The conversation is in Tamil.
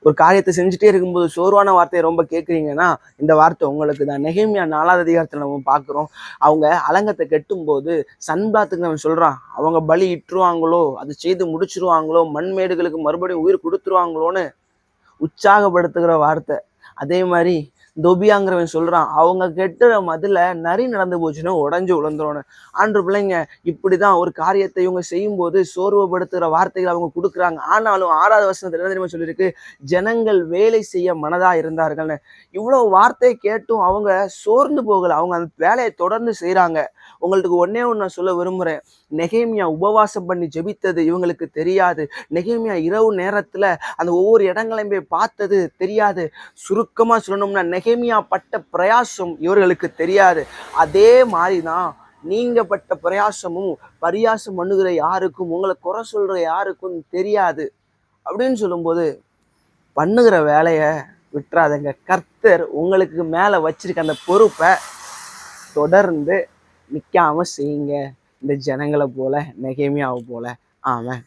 ஒரு காரியத்தை செஞ்சுட்டே இருக்கும்போது சோர்வான வார்த்தையை ரொம்ப கேட்குறீங்கன்னா இந்த வார்த்தை உங்களுக்கு தான். நெகேமியா 4வது அதிகாரத்தில் நம்ம பார்க்குறோம். அவங்க அலங்கத்தை கட்டும்போது சன்பாத்துக்கு அவன் சொல்கிறான், அவங்க பலி இட்டுருவாங்களோ, அது செய்து முடிச்சிருவாங்களோ, மண்மேடுகளுக்கு மறுபடியும் உயிர் கொடுத்துருவாங்களோன்னு உற்சாகப்படுத்துகிற வார்த்தை. அதே மாதிரி தொபியாங்கிறவன் சொல்றான், அவங்க கெட்டுற மதுல நரி நடந்து போச்சுன்னா உடஞ்சு விழுந்துரும்னு. ஆண்டு பிள்ளைங்க இப்படிதான் ஒரு காரியத்தை இவங்க செய்யும் போது சோர்வுபடுத்துகிற வார்த்தைகள் அவங்க கொடுக்குறாங்க. ஆனாலும் 6வது வசனத்துல என்ன தெரியுமா சொல்லியிருக்கு, ஜனங்கள் வேலை செய்ய மனதா இருந்தார்கள்னு. இவ்வளவு வார்த்தையை கேட்டும் அவங்க சோர்ந்து போகல, அவங்க அந்த வேலையை தொடர்ந்து செய்யறாங்க. உங்களுக்கு ஒன்னே ஒன்று நான் சொல்ல விரும்புறேன், நெகேமியா உபவாசம் பண்ணி ஜெபித்தது இவங்களுக்கு தெரியாது. நெகேமியா இரவு நேரத்துல அந்த ஒவ்வொரு இடங்களையும் போய் பார்த்தது தெரியாது. சுருக்கமா சொல்லணும்னா நெகேமியா பட்ட பிரயாசம் இவர்களுக்கு தெரியாது. அதே மாதிரிதான் நீங்க பட்ட பிரயாசமும் பரியாசம் பண்ணுகிற யாருக்கும், உங்களை குறை சொல்ற யாருக்கும் தெரியாது. அப்படின்னு சொல்லும்போது பண்ணுகிற வேலைய விட்டுறாதுங்க. கர்த்தர் உங்களுக்கு மேல வச்சிருக்க அந்த பொறுப்பை தொடர்ந்து நிக்காம செய்யுங்க. இந்த ஜனங்களை போல, நெகேமியாவை போல. ஆமென்.